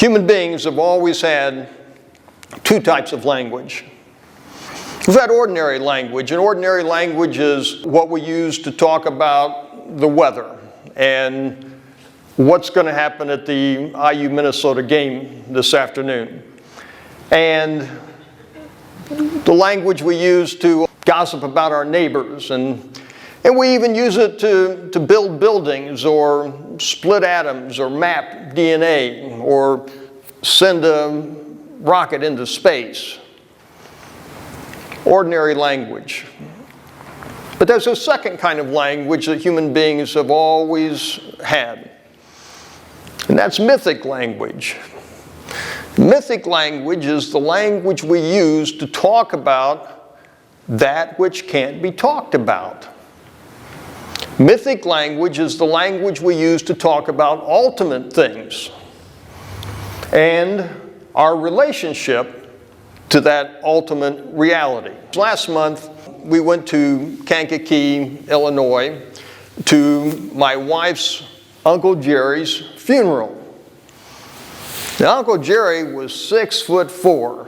Human beings have always had two types of language. We've had ordinary language, and ordinary language is what we use to talk about the weather and what's going to happen at the IU Minnesota game this afternoon. And the language we use to gossip about our neighbors, and we even use it to build buildings or split atoms or map DNA or send a rocket into space. Ordinary language. But there's a second kind of language that human beings have always had, and that's mythic language. Mythic language is the language we use to talk about that which can't be talked about. Mythic language is the language we use to talk about ultimate things and our relationship to that ultimate reality. Last month, we went to Kankakee, Illinois, to my wife's Uncle Jerry's funeral. Now, Uncle Jerry was 6'4".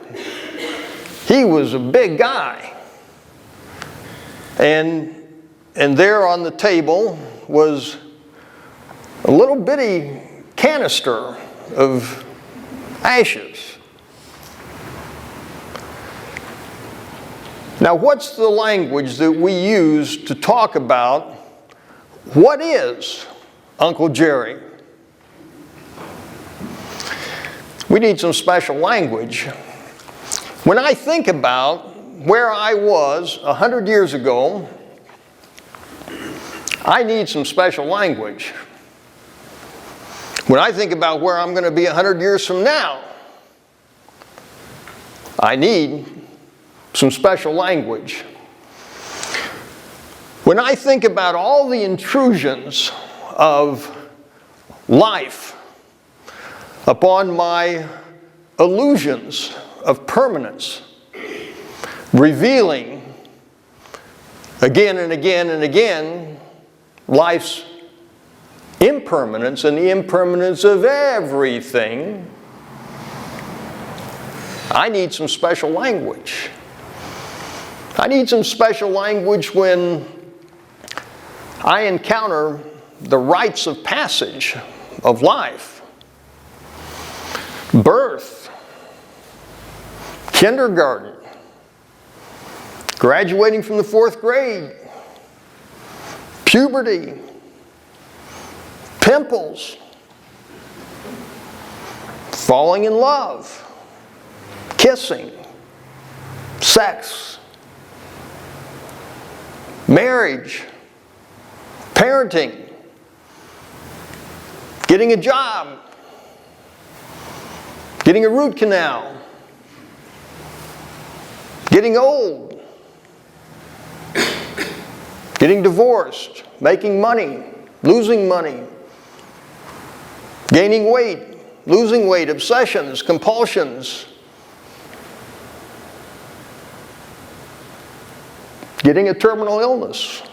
He was a big guy. And there on the table was a little bitty canister of ashes. Now, what's the language that we use to talk about what is Uncle Jerry? We need some special language. When I think about where I was 100 years ago, I need some special language. When I think about where I'm going to be 100 years from now, I need some special language. When I think about all the intrusions of life upon my illusions of permanence, revealing again and again and again life's impermanence and the impermanence of everything, I need some special language. I need some special language when I encounter the rites of passage of life. Birth, kindergarten, graduating from the 4th grade, puberty, pimples, falling in love, kissing, sex, marriage, parenting, getting a job, getting a root canal, getting old, getting divorced, making money, losing money, gaining weight, losing weight, obsessions, compulsions, getting a terminal illness,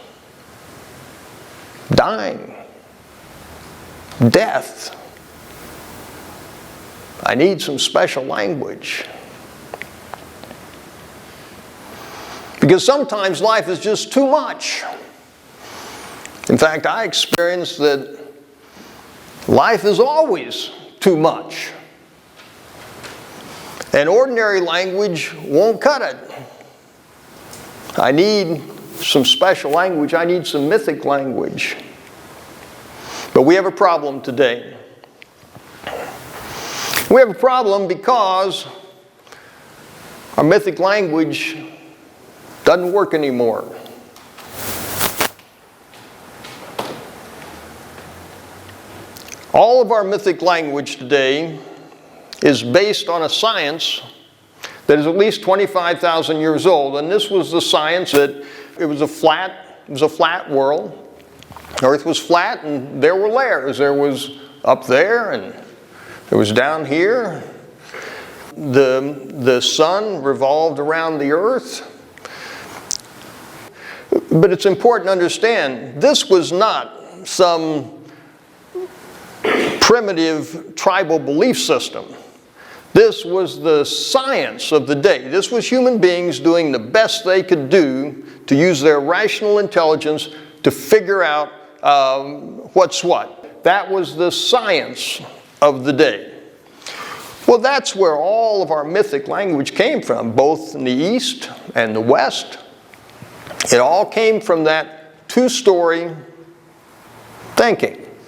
dying, death. I need some special language. Because sometimes life is just too much. In fact, I experience that life is always too much. And ordinary language won't cut it. I need some special language. I need some mythic language. But we have a problem today. We have a problem because our mythic language doesn't work anymore. All of our mythic language today is based on a science that is at least 25,000 years old. And this was the science that it was a flat world. Earth was flat and there were layers. There was up there and there was down here. The sun revolved around the earth. But it's important to understand, this was not some primitive tribal belief system. This was the science of the day. This was human beings doing the best they could do to use their rational intelligence to figure out what's what. That was the science of the day. Well, that's where all of our mythic language came from, both in the East and the West. It all came from that two-story thinking.